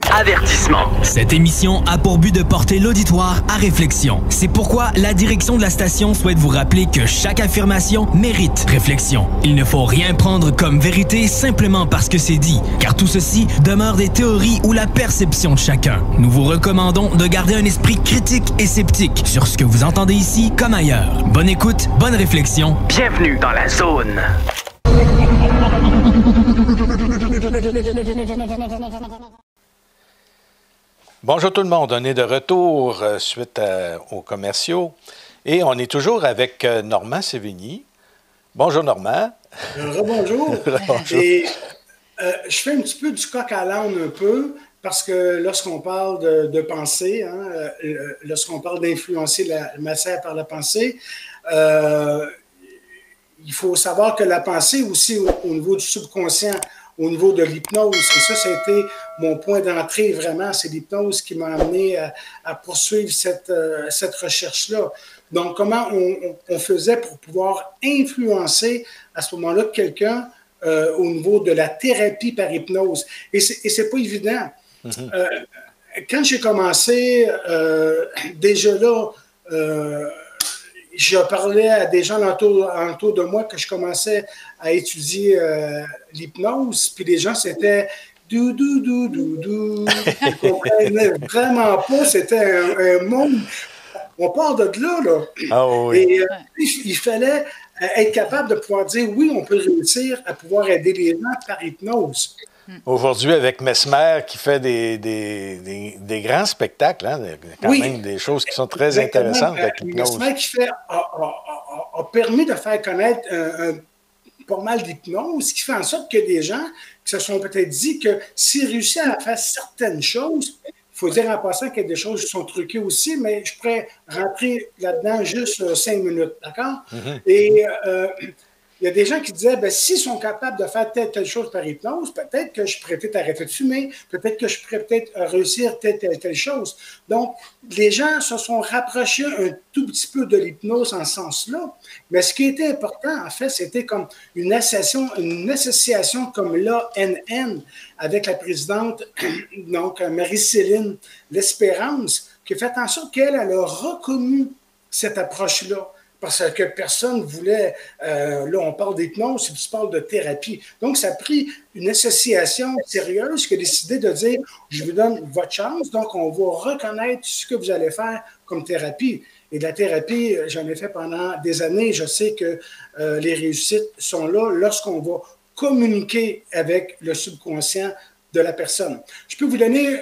Avertissement. Cette émission a pour but de porter l'auditoire à réflexion. C'est pourquoi la direction de la station souhaite vous rappeler que chaque affirmation mérite réflexion. Il ne faut rien prendre comme vérité simplement parce que c'est dit, car tout ceci demeure des théories ou la perception de chacun. Nous vous recommandons de garder un esprit critique et sceptique sur ce que vous entendez ici comme ailleurs. Bonne écoute, bonne réflexion. Bienvenue dans la zone. Bonjour tout le monde, on est de retour suite aux commerciaux et on est toujours avec Normand Sévigny. Bonjour Normand. Rebonjour. Et je fais un petit peu du coq à l'âne un peu parce que lorsqu'on parle de pensée, lorsqu'on parle d'influencer la matière par la pensée, il faut savoir que la pensée aussi au niveau du subconscient, au niveau de l'hypnose. Et ça a été mon point d'entrée vraiment. C'est l'hypnose qui m'a amené à poursuivre cette recherche-là. Donc, comment on faisait pour pouvoir influencer à ce moment-là quelqu'un au niveau de la thérapie par hypnose. Et c'est pas évident. Mm-hmm. Quand j'ai commencé, déjà là, je parlais à des gens autour de moi que je commençais à étudier l'hypnose, puis les gens, c'était dou. Ils comprenaient vraiment pas, c'était un monde. On part de là. Ah oui. Et il fallait être capable de pouvoir dire oui, on peut réussir à pouvoir aider les gens par hypnose. Aujourd'hui, avec Mesmer qui fait des grands spectacles, hein, quand même des choses qui sont très intéressantes avec l'hypnose. Mesmer qui a permis de faire connaître pas mal d'hypnose, qui fait en sorte que des gens qui se sont peut-être dit que s'ils réussissent à faire certaines choses, il faut dire en passant qu'il y a des choses qui sont truquées aussi, mais je pourrais rentrer là-dedans juste 5 minutes, d'accord? Mm-hmm. Et il y a des gens qui disaient, s'ils sont capables de faire telle chose par hypnose, peut-être que je pourrais peut-être arrêter de fumer, peut-être que je pourrais peut-être réussir telle chose. Donc, les gens se sont rapprochés un tout petit peu de l'hypnose en ce sens-là. Mais ce qui était important, en fait, c'était comme une association comme l'ANN avec la présidente, donc Marie-Céline L'Espérance, qui a fait en sorte qu'elle a reconnu cette approche-là. Parce que personne ne voulait, là on parle d'hypnose, et puis tu parles de thérapie. Donc ça a pris une association sérieuse qui a décidé de dire, je vous donne votre chance, donc on va reconnaître ce que vous allez faire comme thérapie. Et de la thérapie, j'en ai fait pendant des années, je sais que les réussites sont là lorsqu'on va communiquer avec le subconscient de la personne. Je peux vous donner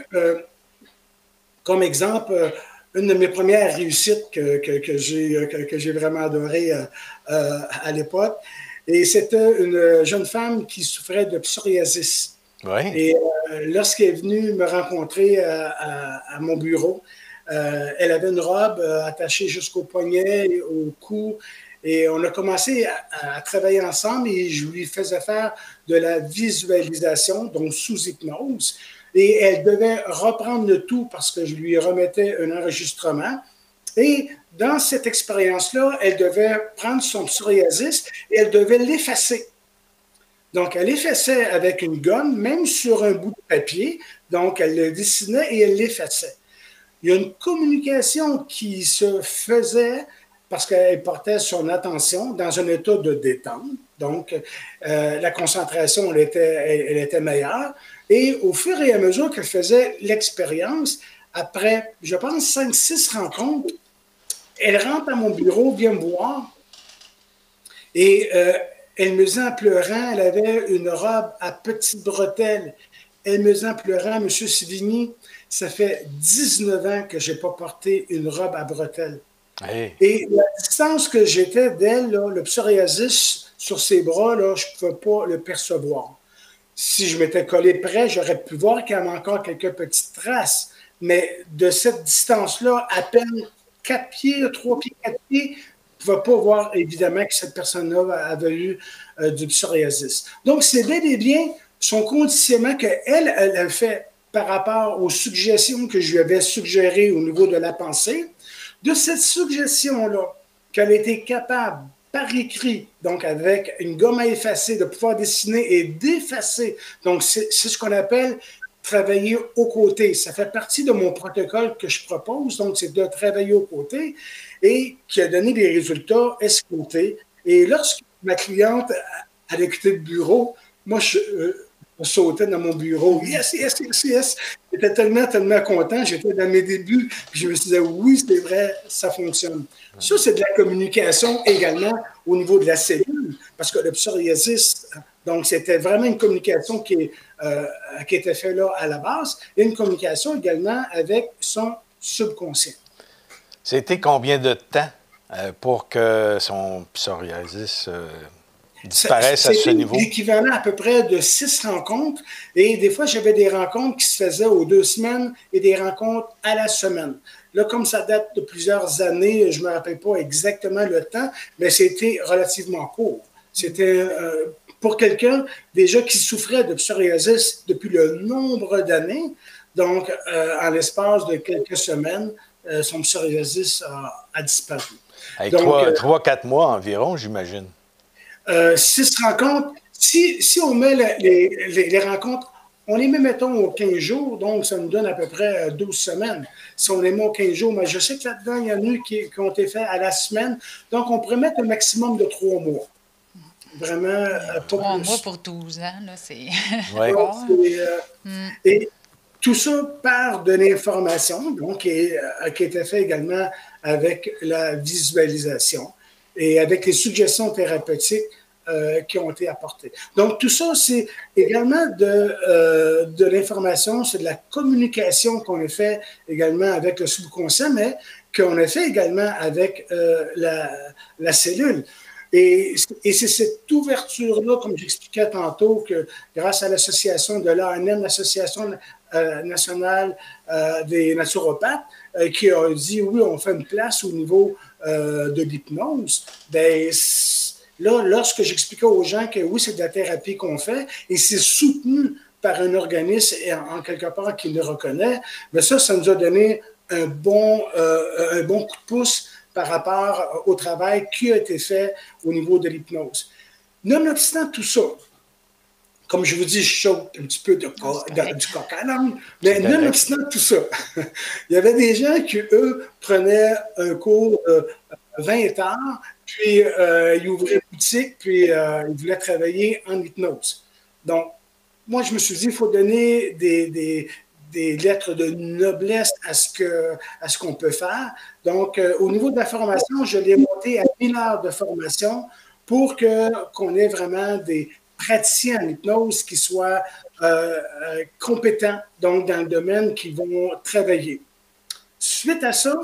comme exemple une de mes premières réussites que j'ai vraiment adoré à l'époque. Et c'était une jeune femme qui souffrait de psoriasis. Oui. Et lorsqu'elle est venue me rencontrer à mon bureau, elle avait une robe attachée jusqu'au poignet, au cou. Et on a commencé à travailler ensemble et je lui faisais faire de la visualisation, donc sous hypnose. Et elle devait reprendre le tout parce que je lui remettais un enregistrement. Et dans cette expérience-là, elle devait prendre son psoriasis et elle devait l'effacer. Donc, elle effaçait avec une gomme, même sur un bout de papier. Donc, elle le dessinait et elle l'effaçait. Il y a une communication qui se faisait parce qu'elle portait son attention dans un état de détente. Donc, la concentration, elle était meilleure. Et au fur et à mesure qu'elle faisait l'expérience, après, je pense, 5-6 rencontres, elle rentre à mon bureau, vient me voir, et elle me dit en pleurant, elle avait une robe à petites bretelles. Elle me dit en pleurant, M. Sévigny, ça fait 19 ans que je n'ai pas porté une robe à bretelles. Hey. Et la distance que j'étais d'elle, là, le psoriasis sur ses bras, là, je ne pouvais pas le percevoir. Si je m'étais collé près, j'aurais pu voir qu'il y avait encore quelques petites traces. Mais de cette distance-là, à peine 4 pieds, 3 pieds, 4 pieds, je ne pouvais pas voir évidemment que cette personne-là avait eu du psoriasis. Donc, c'est bel et bien son conditionnement qu'elle a fait par rapport aux suggestions que je lui avais suggérées au niveau de la pensée. De cette suggestion-là, qu'elle était capable par écrit, donc avec une gomme à effacer, de pouvoir dessiner et d'effacer. Donc, c'est ce qu'on appelle travailler aux côtés. Ça fait partie de mon protocole que je propose, donc c'est de travailler aux côtés et qui a donné des résultats escomptés. Et lorsque ma cliente allait quitter le bureau, moi, je sautais dans mon bureau. Yes, yes, yes, yes. J'étais tellement, tellement content. J'étais dans mes débuts. Puis je me disais, oui, c'est vrai, ça fonctionne. Ça, c'est de la communication également au niveau de la cellule, parce que le psoriasis, donc c'était vraiment une communication qui était faite là à la base, et une communication également avec son subconscient. C'était combien de temps pour que son psoriasis disparaisse à ce niveau? C'était l'équivalent à peu près de 6 rencontres. Et des fois, j'avais des rencontres qui se faisaient aux 2 semaines et des rencontres à la semaine. Là, comme ça date de plusieurs années, je ne me rappelle pas exactement le temps, mais c'était relativement court. C'était pour quelqu'un déjà qui souffrait de psoriasis depuis le nombre d'années. Donc, en l'espace de quelques semaines, son psoriasis a disparu. Avec 3-4 mois environ, j'imagine. 6 rencontres. Si on met les rencontres, on les met, mettons, aux 15 jours, donc ça nous donne à peu près 12 semaines. Si on les met aux 15 jours, mais je sais que là-dedans, il y en a eu qui ont été faits à la semaine. Donc, on pourrait mettre un maximum de 3 mois. Vraiment, pas 3 plus. mois pour 12 ans, là, c'est... Ouais. Donc, et tout ça part de l'information, donc, qui était fait également avec la visualisation et avec les suggestions thérapeutiques qui ont été apportées. Donc, tout ça, c'est également de l'information, c'est de la communication qu'on a fait également avec le subconscient, mais qu'on a fait également avec la cellule. Et c'est cette ouverture-là, comme j'expliquais tantôt, que grâce à l'association de l'ANM, l'Association nationale des naturopathes, qui a dit, oui, on fait une place au niveau de l'hypnose, bien, là, lorsque j'expliquais aux gens que oui, c'est de la thérapie qu'on fait, et c'est soutenu par un organisme, en quelque part, qui le reconnaît, mais ça nous a donné un bon coup de pouce par rapport au travail qui a été fait au niveau de l'hypnose. Nonobstant tout ça, comme je vous dis, je saute un petit peu du coq à l'âne, mais nonobstant tout ça, il y avait des gens qui, eux, prenaient un cours de 20 heures, puis ils ouvraient une boutique, puis ils voulaient travailler en hypnose. Donc, moi, je me suis dit, il faut donner des lettres de noblesse à ce qu'on peut faire. Donc, au niveau de la formation, je l'ai monté à 1000 heures de formation pour qu'on ait vraiment des praticiens en hypnose qui soient compétents, donc dans le domaine qu'ils vont travailler. Suite à ça,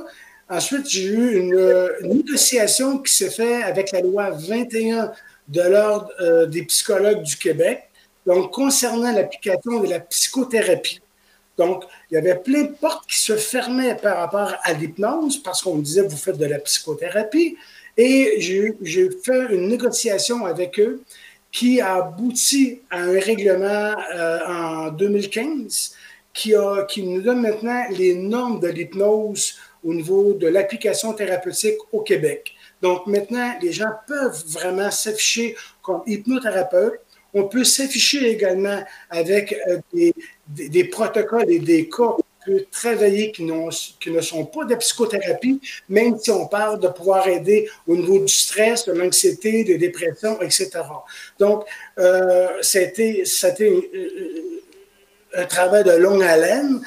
ensuite, j'ai eu une négociation qui s'est faite avec la loi 21 de l'Ordre des psychologues du Québec, donc concernant l'application de la psychothérapie. Donc, il y avait plein de portes qui se fermaient par rapport à l'hypnose parce qu'on me disait, vous faites de la psychothérapie. Et j'ai fait une négociation avec eux qui a abouti à un règlement en 2015 qui nous donne maintenant les normes de l'hypnose au niveau de l'application thérapeutique au Québec. Donc, maintenant, les gens peuvent vraiment s'afficher comme hypnothérapeute. On peut s'afficher également avec des protocoles et des cas qu'on peut travailler qui ne sont pas de psychothérapie, même si on parle de pouvoir aider au niveau du stress, de l'anxiété, de dépression, etc. Donc, c'était un travail de longue haleine,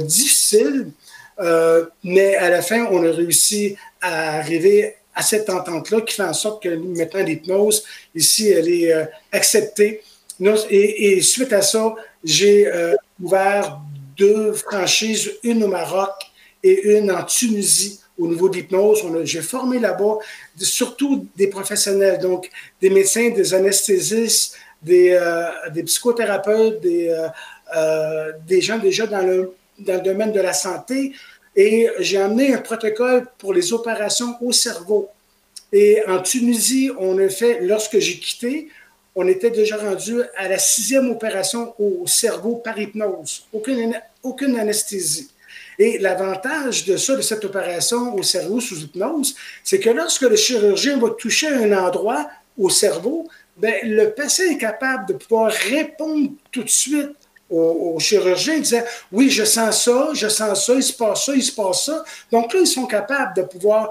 difficile, mais à la fin, on a réussi à arriver à cette entente-là qui fait en sorte que maintenant l'hypnose, ici, elle est acceptée. Et suite à ça, j'ai ouvert 2 franchises, une au Maroc et une en Tunisie au niveau de l'hypnose. J'ai formé là-bas surtout des professionnels, donc des médecins, des anesthésistes, des psychothérapeutes, des gens déjà dans le domaine de la santé. Et j'ai amené un protocole pour les opérations au cerveau. Et en Tunisie, on a fait, lorsque j'ai quitté, on était déjà rendu à la 6e opération au cerveau par hypnose. Aucune anesthésie. Et l'avantage de cette opération au cerveau sous hypnose, c'est que lorsque le chirurgien va toucher un endroit au cerveau, bien, le patient est capable de pouvoir répondre tout de suite au chirurgien, ils disaient « Oui, je sens ça, il se passe ça, il se passe ça. » Donc là, ils sont capables de pouvoir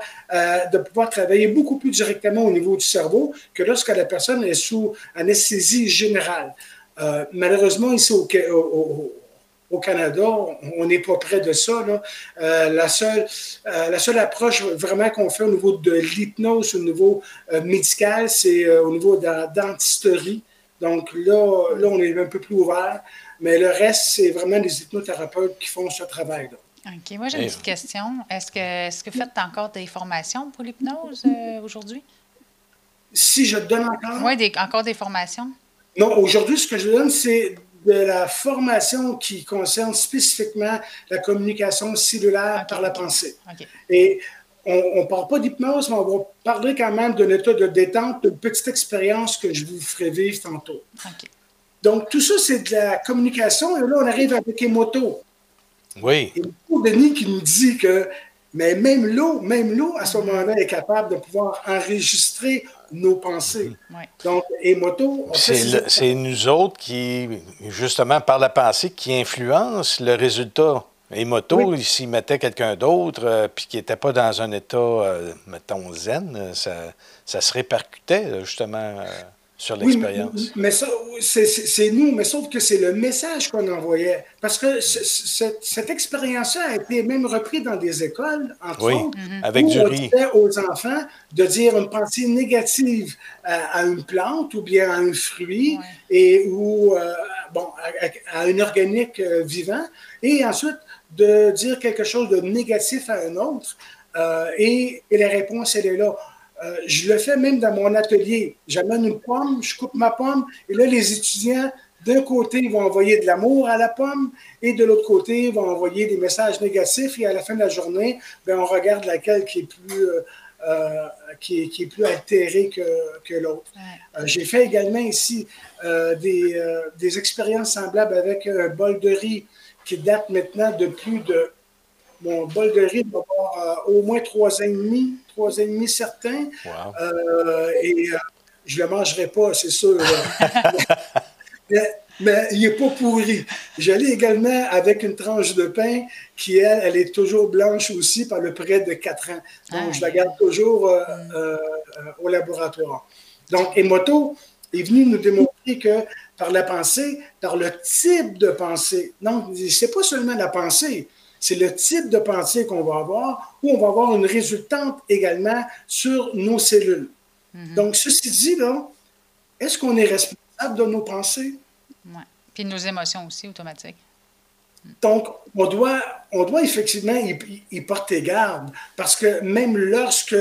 travailler beaucoup plus directement au niveau du cerveau que lorsque la personne est sous anesthésie générale. Malheureusement, ici au Canada, on n'est pas près de ça, là. La seule approche vraiment qu'on fait au niveau de l'hypnose, au niveau médical, c'est au niveau de la dentisterie. Donc là, on est un peu plus ouvert. Mais le reste, c'est vraiment les hypnothérapeutes qui font ce travail-là. OK. Moi, j'ai une petite question. Est-ce que vous faites encore des formations pour l'hypnose aujourd'hui? Si je donne encore? Oui, encore des formations. Non, aujourd'hui, ce que je donne, c'est de la formation qui concerne spécifiquement la communication cellulaire par la pensée. Okay. Et on ne parle pas d'hypnose, mais on va parler quand même d'un état de détente, d'une petite expérience que je vous ferai vivre tantôt. Okay. Donc, tout ça, c'est de la communication. Et là, on arrive avec Emoto. Oui. Emoto, Denis, qui nous dit que même l'eau, à ce moment-là, est capable de pouvoir enregistrer nos pensées. Donc, Emoto... C'est nous autres qui, justement, par la pensée, qui influencent le résultat. Emoto, s'il mettait quelqu'un d'autre, puis qui n'était pas dans un état, mettons, zen, ça se répercutait, justement... sur l'expérience. Mais ça, c'est nous, mais sauf que c'est le message qu'on envoyait. Parce que cette expérience-là a été même reprise dans des écoles, entre autres, avec où du on riz. disait aux enfants de dire une pensée négative à une plante ou bien à un fruit ou à un organique vivant, et ensuite de dire quelque chose de négatif à un autre, et la réponse, elle est là. Je le fais même dans mon atelier. J'amène une pomme, je coupe ma pomme, et là, les étudiants, d'un côté, ils vont envoyer de l'amour à la pomme, et de l'autre côté, ils vont envoyer des messages négatifs, et à la fin de la journée, on regarde laquelle qui est plus altérée que l'autre. J'ai fait également ici des expériences semblables avec un bol de riz qui date maintenant de plus de... Mon bol de riz va avoir au moins 3 ans et demi certains. Wow. Je ne le mangerai pas, c'est sûr. mais il n'est pas pourri. Je l'ai également avec une tranche de pain qui, elle est toujours blanche aussi par le près de 4 ans. Donc, je la garde toujours au laboratoire. Donc, Emoto est venu nous démontrer que par la pensée, par le type de pensée, donc, ce n'est pas seulement la pensée, c'est le type de pensée qu'on va avoir, où on va avoir une résultante également sur nos cellules. Donc, ceci dit, là, est-ce qu'on est responsable de nos pensées? Oui. Puis de nos émotions aussi, automatiques. Donc, on doit effectivement y porter garde, parce que même lorsque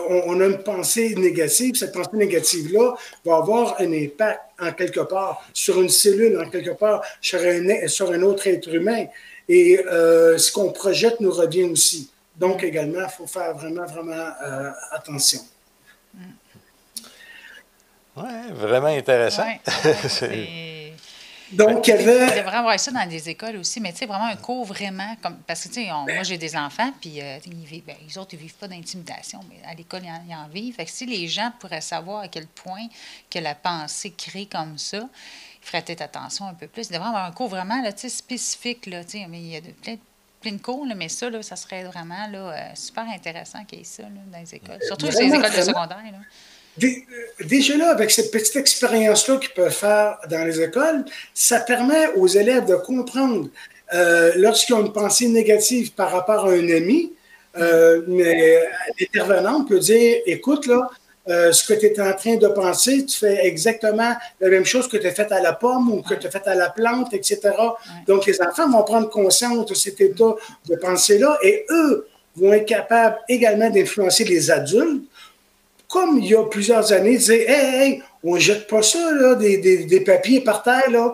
on a une pensée négative, cette pensée négative-là va avoir un impact en quelque part sur une cellule, en quelque part sur un autre être humain. Et ce qu'on projette nous revient aussi. Donc, également, il faut faire vraiment, vraiment attention. Oui, vraiment intéressant. Ouais, donc, il y avait... On devrait avoir ça dans des écoles aussi, mais tu sais, vraiment un cours vraiment comme... Parce que, tu sais, moi, j'ai des enfants, puis les autres, ils ne vivent pas d'intimidation, mais à l'école, ils en vivent. Fait que si les gens pourraient savoir à quel point que la pensée crée comme ça, ils feraient peut-être attention un peu plus. Il devrait avoir un cours vraiment là, spécifique, là, mais il y a plein de cours, là, mais ça, là, ça serait vraiment là, super intéressant qu'il y ait ça là, dans les écoles. Surtout les écoles de secondaire. Là. Déjà là, avec cette petite expérience-là qu'ils peuvent faire dans les écoles, ça permet aux élèves de comprendre lorsqu'ils ont une pensée négative par rapport à un ami, mais l'intervenant peut dire, écoute, là, ce que tu es en train de penser, tu fais exactement la même chose que tu as fait à la pomme ou que tu as fait à la plante, etc. Donc, les enfants vont prendre conscience de cet état de pensée-là et eux vont être capables également d'influencer les adultes. Comme il y a plusieurs années, dire hey, on ne jette pas ça, là, des papiers par terre. Là,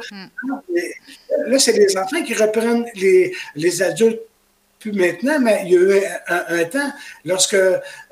là c'est les enfants qui reprennent les adultes. Plus maintenant, mais il y a eu un temps, lorsque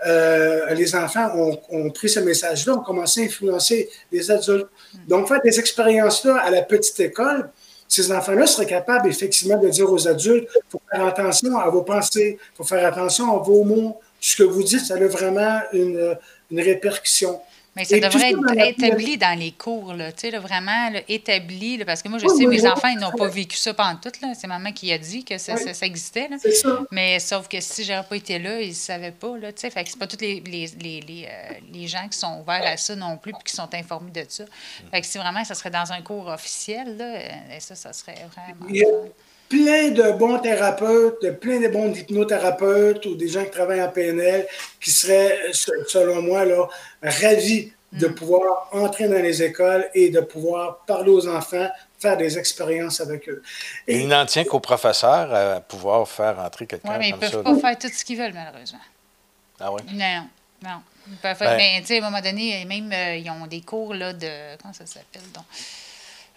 les enfants ont pris ce message-là, ont commencé à influencer les adultes. Donc, faire des expériences-là à la petite école, ces enfants-là seraient capables effectivement de dire aux adultes, il faut faire attention à vos pensées, il faut faire attention à vos mots. Ce que vous dites, ça a vraiment une répercussion. Mais ça Et tout ça devrait dans être la établi dans les cours, là, tu sais, là, vraiment là, établi, là, parce que moi, je Oui, sais, oui, mes oui, enfants, ils n'ont pas vécu ça pantoute, là. C'est maman qui a dit que oui, ça existait, là. c'est ça. Mais sauf que si j'aurais pas été là, ils ne savaient pas, là, tu sais. Fait que c'est pas tous les gens qui sont ouverts à ça non plus puis qui sont informés de ça. Fait que si vraiment ça serait dans un cours officiel, là, ça serait vraiment Il y a le fun. plein de bons thérapeutes, plein de bons hypnothérapeutes ou des gens qui travaillent en PNL qui seraient, selon moi, là, ravis de pouvoir entrer dans les écoles et de pouvoir parler aux enfants, faire des expériences avec eux. Il n'en tient qu'aux professeurs à pouvoir faire entrer Oui, quelqu'un mais ils comme ne ça. peuvent pas là. faire tout ce qu'ils veulent, malheureusement. Ah oui? Non, non. Ils peuvent faire, Ben, mais tu sais, à un moment donné, même, ils ont des cours là, de. Comment ça s'appelle donc?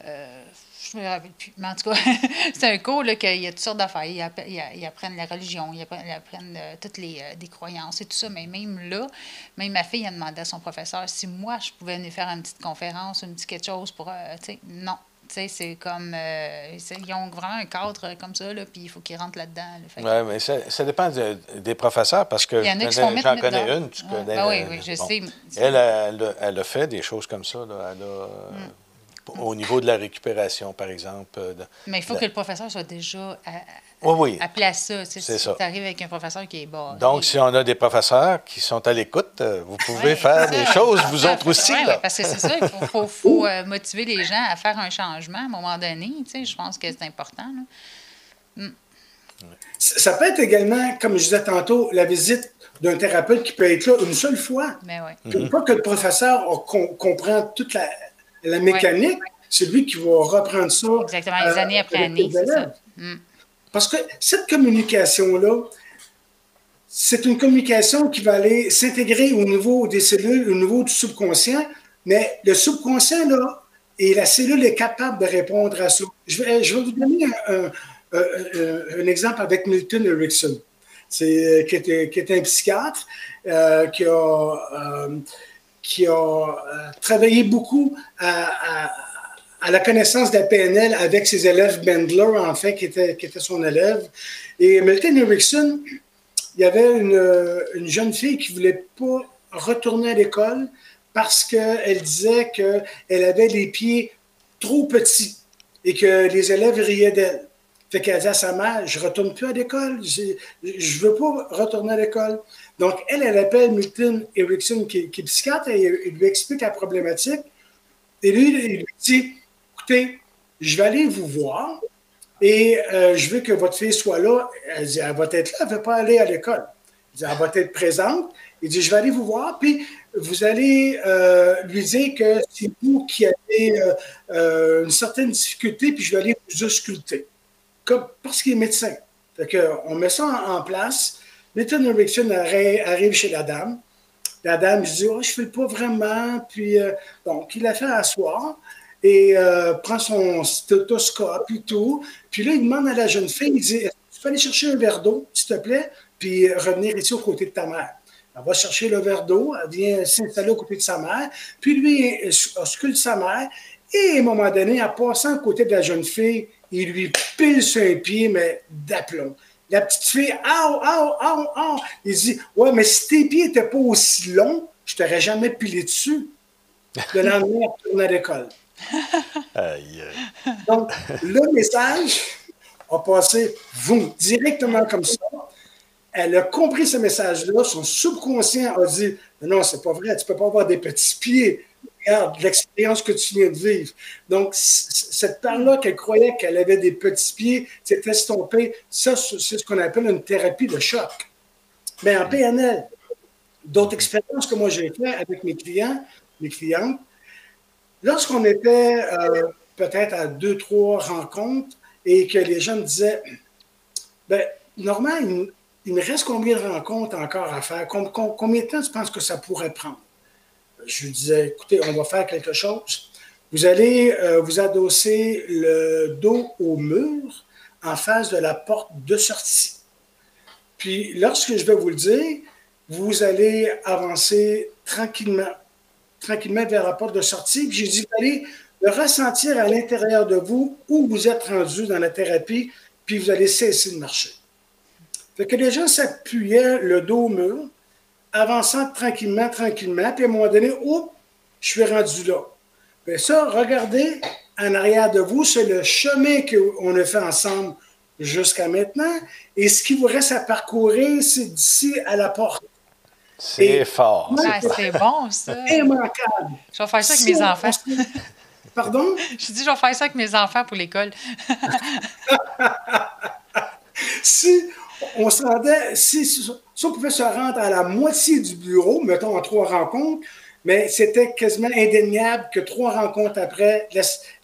Je me rappelle plus. Mais en tout cas, c'est un cours là, qu'il y a toutes sortes d'affaires. Ils apprennent la religion, ils apprennent toutes des croyances et tout ça. Mais même là, même ma fille a demandé à son professeur si moi, je pouvais venir faire une petite conférence, une petite quelque chose pour. Tu sais, non. Tu sais, c'est comme. Ils ont vraiment un cadre comme ça, là, puis il faut qu'ils rentrent là-dedans. Là. Fait que- oui, mais ça dépend des professeurs parce que Il y en a qui se font j'en mettre connais dehors. une, tu Ouais. connais. Ben oui, oui, je bon. sais. Elle a fait des choses comme ça. Là. Elle a, au niveau de la récupération, par exemple. Mais il faut que le professeur soit déjà Oui, oui. appelé à ça. Tu sais, C'est si ça. tu arrives avec un professeur qui est barré. Donc, si on a des professeurs qui sont à l'écoute, vous pouvez Ouais, faire c'est des ça. choses, vous autres aussi. Ouais, Là. ouais, parce que c'est ça, il faut motiver les gens à faire un changement à un moment donné. Tu sais, je pense que c'est important. Là. Ça peut être également, comme je disais tantôt, la visite d'un thérapeute qui peut être là une seule fois. Mais ouais. Une fois que le professeur comprend toute la mécanique, c'est lui qui va reprendre ça. Exactement, les années après avec années, les c'est ça. élèves. Parce que cette communication-là, c'est une communication qui va aller s'intégrer au niveau des cellules, au niveau du subconscient, mais le subconscient, là, et la cellule est capable de répondre à ça. Je vais vous donner un exemple avec Milton Erickson, qui est un psychiatre qui a travaillé beaucoup à la connaissance de la PNL avec ses élèves Bendler, en fait, qui était son élève. Et Milton Erickson, il y avait une jeune fille qui ne voulait pas retourner à l'école parce qu'elle disait qu'elle avait les pieds trop petits et que les élèves riaient d'elle. Fait qu'elle dit à sa mère, je ne retourne plus à l'école, je ne veux pas retourner à l'école. Donc, elle appelle Milton Erickson, qui est psychiatre, et il lui explique la problématique. Et lui, il lui dit, écoutez, je vais aller vous voir et je veux que votre fille soit là. Elle dit, elle va être là, elle ne veut pas aller à l'école. Il dit, elle va être présente. Il dit, je vais aller vous voir, puis vous allez lui dire que c'est vous qui avez une certaine difficulté, puis je vais aller vous ausculter. Parce qu'il est médecin. Fait on met ça en place. Milton Erickson arrive chez la dame. La dame, je dis, oh, je ne fais pas vraiment. Puis, donc, il la fait asseoir et prend son stéthoscope et tout. Puis là, il demande à la jeune fille, il dit, tu peux aller chercher un verre d'eau, s'il te plaît, puis revenir ici aux côtés de ta mère. Elle va chercher le verre d'eau, elle vient s'installer aux côtés de sa mère, puis lui, ausculte sa mère, et à un moment donné, en passant à côté de la jeune fille, il lui pile sur un pied, mais d'aplomb. La petite fille, au. Il dit, ouais, mais si tes pieds n'étaient pas aussi longs, je t'aurais jamais pilé dessus. Le lendemain, elle retourne à l'école. Aïe. Donc, le message a passé, directement comme ça. Elle a compris ce message-là. Son subconscient a dit, non, c'est pas vrai, tu peux pas avoir des petits pieds. Regarde l'expérience que tu viens de vivre. Donc, cette part-là qu'elle croyait qu'elle avait des petits pieds, s'est estompée. Ça, c'est ce qu'on appelle une thérapie de choc. Mais en PNL, d'autres expériences que moi j'ai faites avec mes clientes, lorsqu'on était peut-être à 2-3 rencontres et que les gens me disaient, ben, Normand, il me reste combien de rencontres encore à faire? Combien de temps tu penses que ça pourrait prendre? Je lui disais, écoutez, on va faire quelque chose. Vous allez vous adosser le dos au mur en face de la porte de sortie. Puis, lorsque je vais vous le dire, vous allez avancer tranquillement vers la porte de sortie. Puis, j'ai dit, vous allez le ressentir à l'intérieur de vous où vous êtes rendu dans la thérapie, puis vous allez cesser de marcher. Fait que les gens s'appuyaient le dos au mur, avançant tranquillement, puis à un moment donné, je suis rendu là. Bien ça, regardez en arrière de vous, c'est le chemin qu'on a fait ensemble jusqu'à maintenant. Et ce qui vous reste à parcourir, c'est d'ici à la porte. C'est fort. Ah, c'est bon, ça. Immanquable. Je vais faire ça avec mes enfants. Pardon? Je dis, je vais faire ça avec mes enfants pour l'école. Si on pouvait se rendre à la moitié du bureau, mettons en 3 rencontres, mais c'était quasiment indéniable que 3 rencontres après,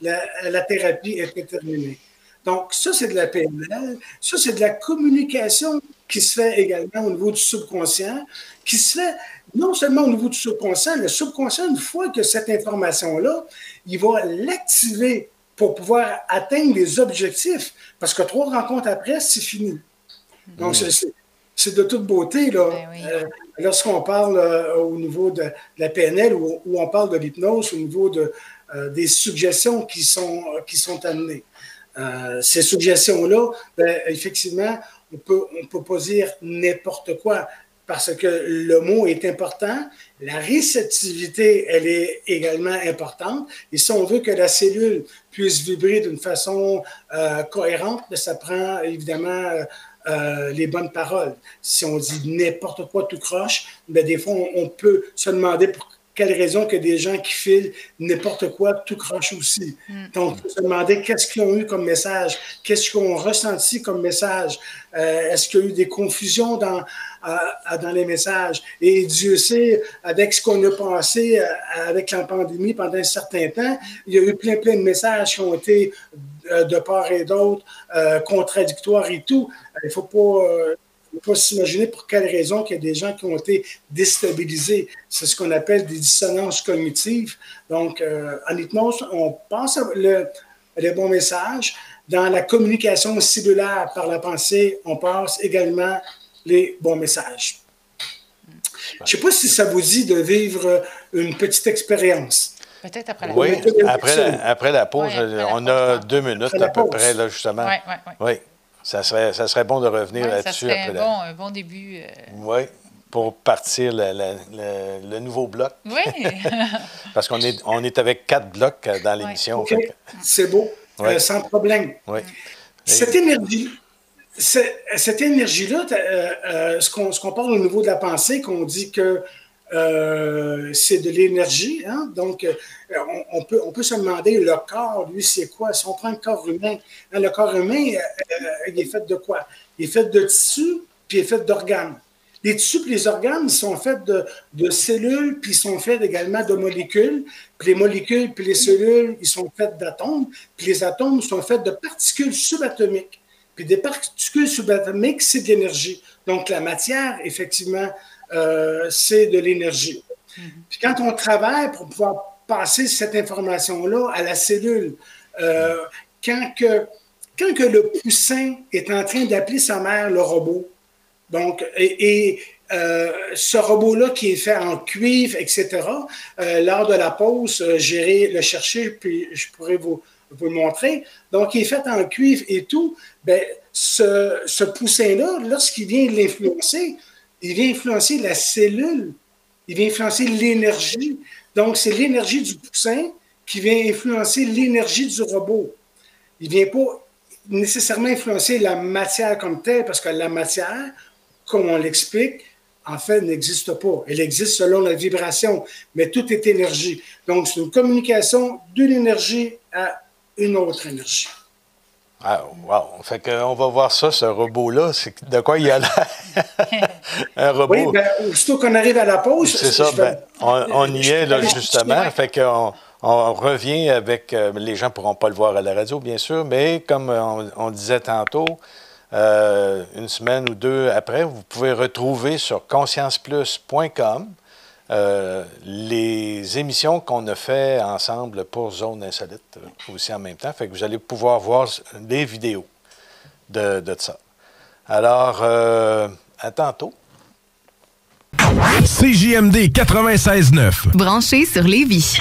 la thérapie était terminée. Donc, ça, c'est de la PNL. Ça, c'est de la communication qui se fait également au niveau du subconscient, qui se fait non seulement au niveau du subconscient, le subconscient, une fois que cette information-là, il va l'activer pour pouvoir atteindre les objectifs, parce que 3 rencontres après, c'est fini. Donc, c'est de toute beauté, là. Ben oui. Lorsqu'on parle au niveau de la PNL ou on parle de l'hypnose, au niveau des suggestions qui sont amenées. Ces suggestions-là, ben, effectivement, on peut pas dire n'importe quoi parce que le mot est important. La réceptivité, elle est également importante. Et si on veut que la cellule puisse vibrer d'une façon cohérente, ben, ça prend évidemment les bonnes paroles. Si on dit n'importe quoi tout croche, ben, des fois, on peut se demander pour quelle raison que des gens qui filent n'importe quoi tout croche aussi. Donc, on peut se demander qu'est-ce qu'ils ont eu comme message, qu'est-ce qu'ils ont ressenti comme message, est-ce qu'il y a eu des confusions dans les messages. Et Dieu sait, avec ce qu'on a passé avec la pandémie pendant un certain temps, il y a eu plein de messages qui ont été de part et d'autre, contradictoires et tout. Il ne faut pas s'imaginer pour quelle raison qu'il y a des gens qui ont été déstabilisés. C'est ce qu'on appelle des dissonances cognitives. Donc, en hypnose, on passe les bons messages. Dans la communication cellulaire par la pensée, on passe également les bons messages. Je ne sais pas si ça vous dit de vivre une petite expérience. Peut-être après la pause. Oui, après la pause, on a 2 minutes à peu près, là, justement. Oui. Ça serait bon de revenir là-dessus. Ça serait un bon début. Oui, pour partir le nouveau bloc. Oui. Parce qu'on est avec 4 blocs dans l'émission. Okay. C'est beau, sans problème. Oui. Cette énergie-là, ce qu'on parle au niveau de la pensée, qu'on dit que c'est de l'énergie. Hein? Donc, on peut se demander, le corps, lui, c'est quoi? Si on prend le corps humain, hein, le corps humain, il est fait de quoi? Il est fait de tissus, puis il est fait d'organes. Les tissus et les organes sont faits de cellules, puis ils sont faits également de molécules. Puis les molécules puis les cellules, ils sont faits d'atomes. Puis les atomes sont faits de particules subatomiques. Puis des particules subatomiques, c'est de l'énergie. Donc, la matière, effectivement, c'est de l'énergie. Puis quand on travaille pour pouvoir passer cette information-là à la cellule, quand que le poussin est en train d'appeler sa mère le robot, donc, ce robot-là qui est fait en cuivre, etc., lors de la pause, j'irai le chercher, puis je pourrais vous le montrer. Donc, il est fait en cuivre et tout. Bien, ce poussin-là, lorsqu'il vient l'influencer, il vient influencer la cellule, il vient influencer l'énergie. Donc, c'est l'énergie du poussin qui vient influencer l'énergie du robot. Il ne vient pas nécessairement influencer la matière comme telle, parce que la matière, comme on l'explique, en fait, n'existe pas. Elle existe selon la vibration, mais tout est énergie. Donc, c'est une communication d'une énergie à une autre énergie. Ah, wow! Fait qu'on va voir ça, ce robot-là. C'est de quoi il a l'air? Un robot. Oui, bien, aussitôt qu'on arrive à la pause... C'est ça, on y est, là, justement. Fait qu'on revient avec... les gens ne pourront pas le voir à la radio, bien sûr, mais comme on disait tantôt, une semaine ou 2 après, vous pouvez retrouver sur conscienceplus.com les émissions qu'on a fait ensemble pour Zone Insolite aussi en même temps. Fait que vous allez pouvoir voir des vidéos de ça. Alors, à tantôt. CJMD 96.9. Branché sur Lévis.